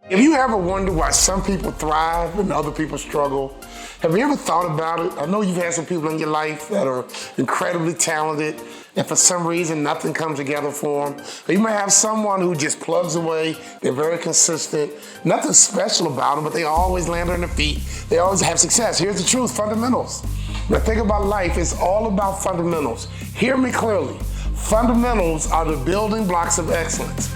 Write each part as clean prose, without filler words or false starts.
If you ever wonder why some people thrive and other people struggle, have you ever thought about it? I know you've had some people in your life that are incredibly talented and for some reason nothing comes together for them. Or you might have someone who just plugs away, they're very consistent, nothing special about them, but they always land on their feet, they always have success. Here's the truth, fundamentals. When I think about life, it's all about fundamentals. Hear me clearly. Fundamentals are the building blocks of excellence.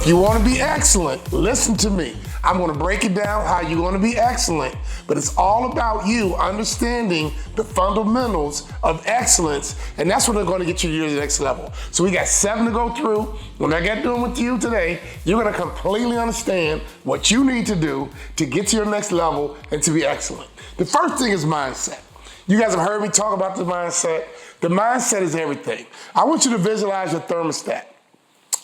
If you want to be excellent, listen to me. I'm going to break it down how you're going to be excellent, but it's all about you understanding the fundamentals of excellence, and that's what they're going to get you to the next level. So we got 7 to go through. When I get done with you today, you're going to completely understand what you need to do to get to your next level and to be excellent. The first thing is mindset. You guys have heard me talk about the mindset. The mindset is everything. I want you to visualize your thermostat.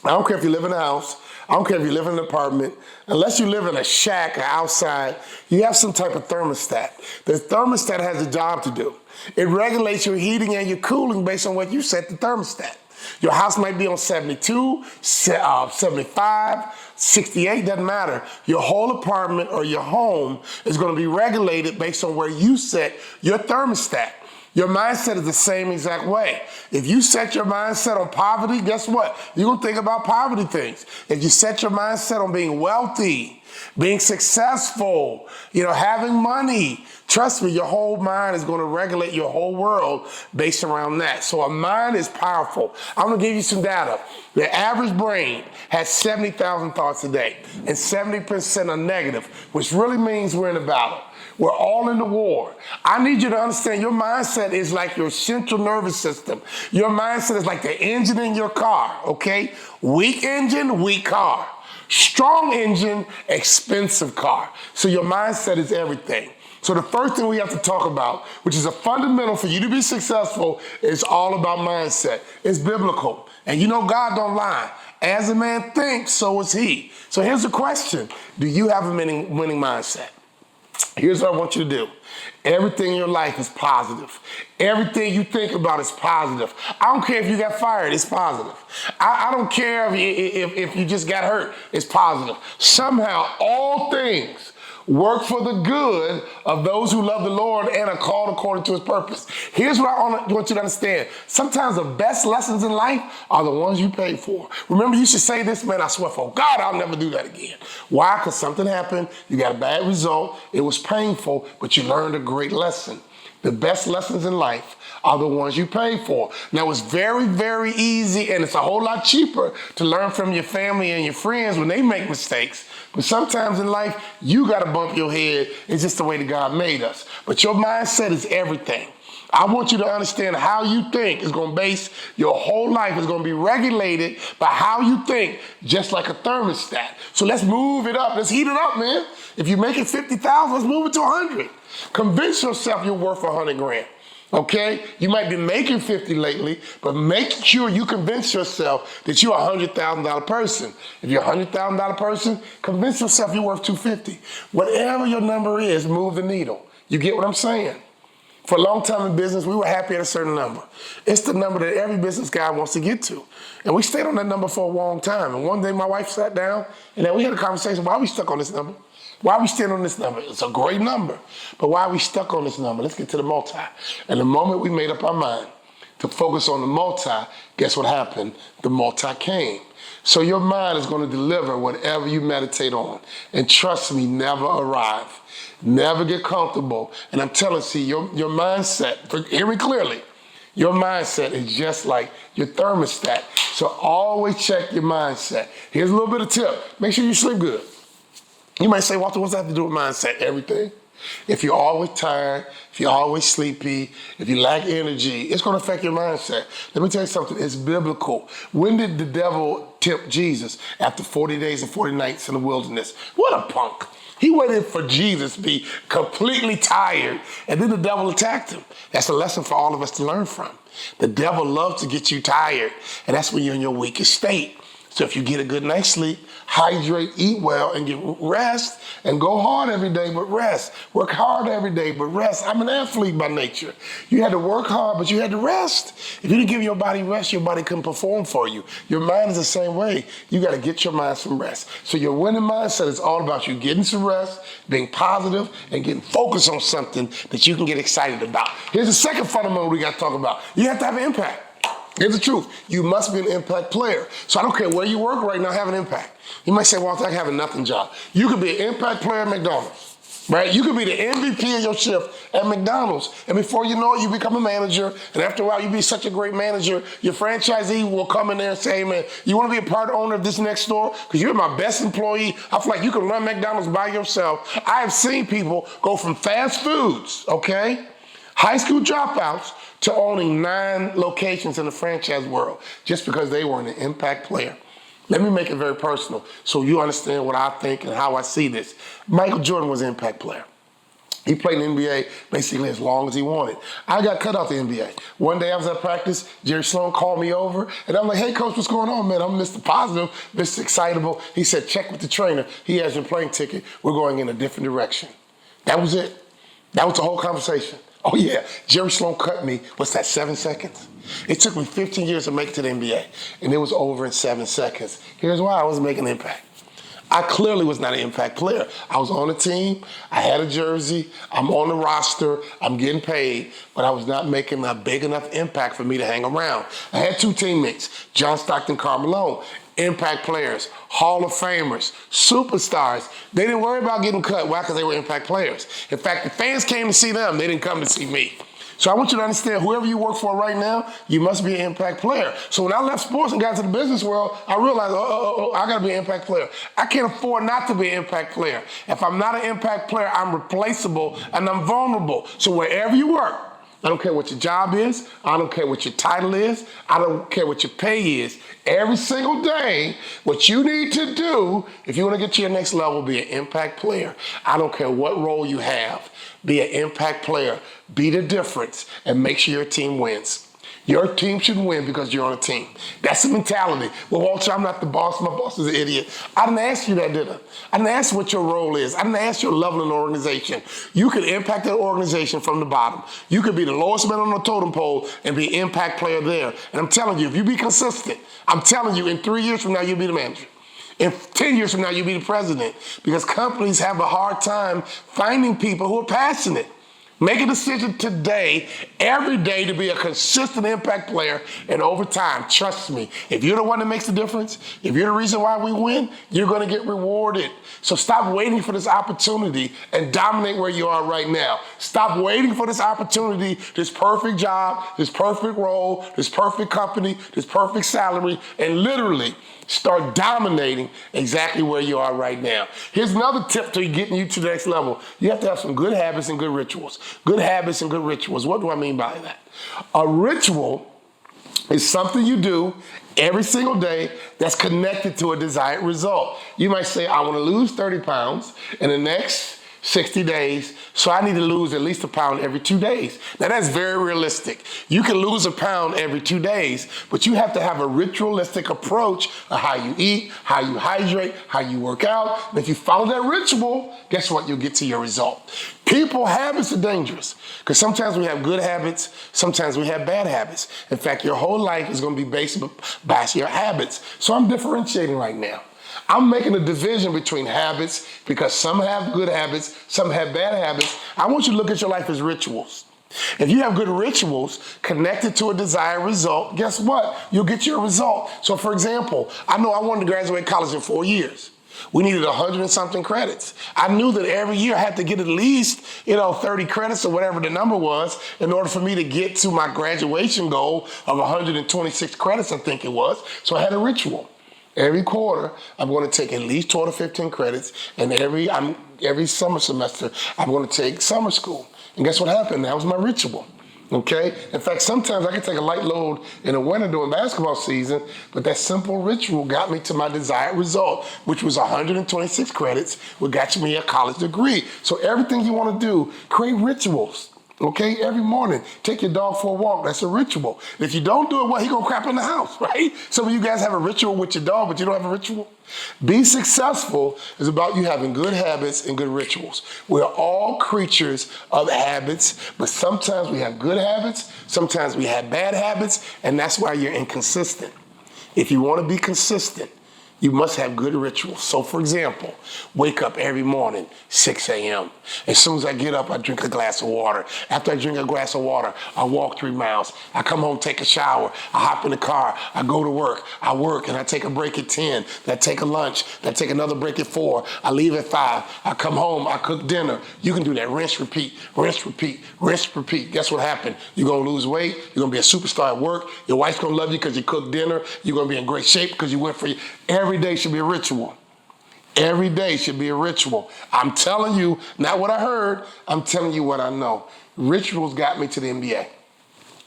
I don't care if you live in a house. I don't care if you live in an apartment. Unless you live in a shack or outside, you have some type of thermostat. The thermostat has a job to do. It regulates your heating and your cooling based on what you set the thermostat. Your house might be on 72, 75, 68, doesn't matter. Your whole apartment or your home is going to be regulated based on where you set your thermostat. Your mindset is the same exact way. If you set your mindset on poverty, guess what? You're going to think about poverty things. If you set your mindset on being wealthy, being successful, having money, trust me, your whole mind is going to regulate your whole world based around that. So a mind is powerful. I'm going to give you some data. The average brain has 70,000 thoughts a day, and 70% are negative, which really means we're in a battle. We're all in the war. I need you to understand your mindset is like your central nervous system. Your mindset is like the engine in your car, okay? Weak engine, weak car. Strong engine, expensive car. So your mindset is everything. So the first thing we have to talk about, which is a fundamental for you to be successful, is all about mindset. It's biblical. And God don't lie. As a man thinks, so is he. So here's the question. Do you have a winning mindset? Here's what I want you to do. Everything in your life is positive. Everything you think about is positive. I don't care if you got fired, it's positive. I don't care if you just got hurt, it's positive. Somehow, all things work for the good of those who love the Lord and are called according to his purpose. Here's what I want you to understand. Sometimes the best lessons in life are the ones you pay for. Remember, you should say this, man, I swear for God, I'll never do that again. Why? Because something happened, you got a bad result, it was painful, but you learned a great lesson. The best lessons in life are the ones you pay for. Now, it's very, very easy, and it's a whole lot cheaper to learn from your family and your friends when they make mistakes. But sometimes in life, you got to bump your head. It's just the way that God made us. But your mindset is everything. I want you to understand how you think is going to base your whole life. Is going to be regulated by how you think, just like a thermostat. So let's move it up. Let's heat it up, man. If you're making 50,000, let's move it to 100. Convince yourself you're worth 100 grand. Okay? You might be making 50 lately, but make sure you convince yourself that you're a $100,000 person. If you're a $100,000 person, convince yourself you're worth 250. Whatever your number is, move the needle. You get what I'm saying? For a long time in business, we were happy at a certain number. It's the number that every business guy wants to get to. And we stayed on that number for a long time. And one day my wife sat down and then we had a conversation, why are we stuck on this number? Why are we staying on this number? It's a great number. But why are we stuck on this number? Let's get to the multi. And the moment we made up our mind to focus on the multi, guess what happened? The multi came. So your mind is going to deliver whatever you meditate on. And trust me, never arrive. Never get comfortable. And I'm telling you, your mindset, hear me clearly, your mindset is just like your thermostat. So always check your mindset. Here's a little bit of tip. Make sure you sleep good. You might say, Walter, what's that have to do with mindset? Everything. If you're always tired, if you're always sleepy, if you lack energy, it's going to affect your mindset. Let me tell you something. It's biblical. When did the devil tempt Jesus? After 40 days and 40 nights in the wilderness. What a punk. He waited for Jesus to be completely tired, and then the devil attacked him. That's a lesson for all of us to learn from. The devil loves to get you tired, and that's when you're in your weakest state. So if you get a good night's sleep, hydrate, eat well, and get rest, and go hard every day, but rest. Work hard every day, but rest. I'm an athlete by nature. You had to work hard, but you had to rest. If you didn't give your body rest, your body couldn't perform for you. Your mind is the same way. You got to get your mind some rest. So your winning mindset is all about you getting some rest, being positive, and getting focused on something that you can get excited about. Here's the second fundamental we got to talk about. You have to have an impact. Here's the truth. You must be an impact player. So I don't care where you work right now, have an impact. You might say, Walter, I have a nothing job. You could be an impact player at McDonald's, right? You could be the MVP of your shift at McDonald's. And before you know it, you become a manager. And after a while, you be such a great manager, your franchisee will come in there and say, hey, man, you want to be a part owner of this next store? Because you're my best employee. I feel like you can run McDonald's by yourself. I have seen people go from fast foods, okay, high school dropouts, to owning 9 locations in the franchise world just because they were an impact player. Let me make it very personal so you understand what I think and how I see this. Michael Jordan was an impact player. He played in the NBA basically as long as he wanted. I got cut out the NBA. One day I was at practice, Jerry Sloan called me over, and I'm like, hey, coach, what's going on, man? I'm Mr. Positive, Mr. Excitable. He said, check with the trainer. He has your plane ticket. We're going in a different direction. That was it. That was the whole conversation. Oh, yeah, Jerry Sloan cut me, what's that, 7 seconds? It took me 15 years to make it to the NBA, and it was over in 7 seconds. Here's why I wasn't making an impact. I clearly was not an impact player. I was on a team, I had a jersey, I'm on the roster, I'm getting paid, but I was not making a big enough impact for me to hang around. I had 2 teammates, John Stockton, Karl Malone, impact players, Hall of Famers, superstars. They didn't worry about getting cut. Why? Because they were impact players. In fact, the fans came to see them. They didn't come to see me. So I want you to understand, whoever you work for right now, you must be an impact player. So when I left sports and got into the business world, I realized, I got to be an impact player. I can't afford not to be an impact player. If I'm not an impact player, I'm replaceable and I'm vulnerable. So wherever you work, I don't care what your job is. I don't care what your title is. I don't care what your pay is. Every single day, what you need to do, if you want to get to your next level, be an impact player. I don't care what role you have. Be an impact player. Be the difference and make sure your team wins. Your team should win because you're on a team. That's the mentality. Well, Walter, I'm not the boss. My boss is an idiot. I didn't ask you that, did I? I didn't ask what your role is. I didn't ask your level in the organization. You could impact that organization from the bottom. You could be the lowest man on the totem pole and be an impact player there. And I'm telling you, if you be consistent, I'm telling you, in 3 years from now, you'll be the manager. In 10 years from now, you'll be the president. Because companies have a hard time finding people who are passionate. Make a decision today, every day, to be a consistent impact player, and over time, trust me, if you're the one that makes the difference, if you're the reason why we win, you're going to get rewarded. So stop waiting for this opportunity and dominate where you are right now. Stop waiting for this opportunity, this perfect job, this perfect role, this perfect company, this perfect salary, and literally start dominating exactly where you are right now. Here's another tip to getting you to the next level. You have to have some good habits and good rituals. Good habits and good rituals. What do I mean by that? A ritual is something you do every single day that's connected to a desired result. You might say, I want to lose 30 pounds in the next 60 days, so I need to lose at least a pound every 2 days. Now that's very realistic. You can lose a pound every 2 days, but you have to have a ritualistic approach of how you eat, how you hydrate, how you work out. And if you follow that ritual, guess what? You'll get to your result. People, habits are dangerous because sometimes we have good habits, sometimes we have bad habits. In fact, your whole life is going to be based by your habits. So I'm differentiating right now. I'm making a division between habits because some have good habits, some have bad habits. I want you to look at your life as rituals. If you have good rituals connected to a desired result, guess what? You'll get your result. So for example, I know I wanted to graduate college in 4 years. We needed 100 and something credits. I knew that every year I had to get at least, 30 credits or whatever the number was in order for me to get to my graduation goal of 126 credits, I think it was. So I had a ritual. Every quarter, I'm going to take at least 12 to 15 credits, and every summer semester, I'm going to take summer school. And guess what happened? That was my ritual. Okay? In fact, sometimes I could take a light load in the winter during basketball season, but that simple ritual got me to my desired result, which was 126 credits, which got me a college degree. So everything you want to do, create rituals. Okay, every morning, take your dog for a walk. That's a ritual. If you don't do it, well, he gonna crap in the house, right? Some of you guys have a ritual with your dog, but you don't have a ritual. Be successful is about you having good habits and good rituals. We're all creatures of habits, but sometimes we have good habits, sometimes we have bad habits, and that's why you're inconsistent. If you wanna be consistent, you must have good rituals. So for example, wake up every morning, 6 a.m. As soon as I get up, I drink a glass of water. After I drink a glass of water, I walk 3 miles. I come home, take a shower. I hop in the car. I go to work. I work and I take a break at 10. Then I take a lunch. Then I take another break at 4. I leave at 5. I come home. I cook dinner. You can do that. Rinse, repeat, rinse, repeat, rinse, repeat. Guess what happened? You're going to lose weight. You're going to be a superstar at work. Your wife's going to love you because you cooked dinner. You're going to be in great shape because you went for your... Every day should be a ritual. Every day should be a ritual. I'm telling you, not what I heard, I'm telling you what I know. Rituals got me to the NBA.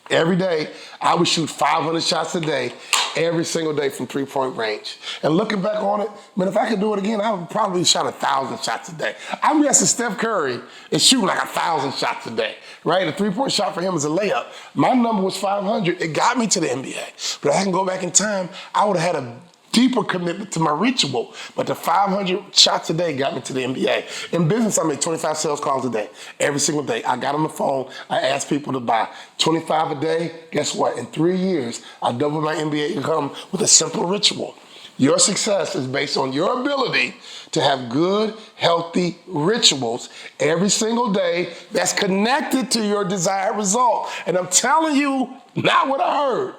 Every day, I would shoot 500 shots a day, every single day from three-point range. And looking back on it, man, if I could do it again, I would probably shot 1,000 shots a day. I'm guessing Steph Curry is shooting like 1,000 shots a day, right? A three-point shot for him is a layup. My number was 500. It got me to the NBA. But if I can go back in time, I would have had a deeper commitment to my ritual, but the 500 shots a day got me to the NBA. In business, I make 25 sales calls a day, every single day. I got on the phone, I asked people to buy 25 a day. Guess what? In 3 years, I doubled my NBA income with a simple ritual. Your success is based on your ability to have good, healthy rituals every single day that's connected to your desired result. And I'm telling you, not what I heard.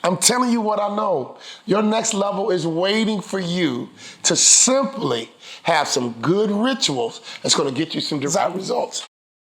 I'm telling you what I know. Your next level is waiting for you to simply have some good rituals that's going to get you some desired results.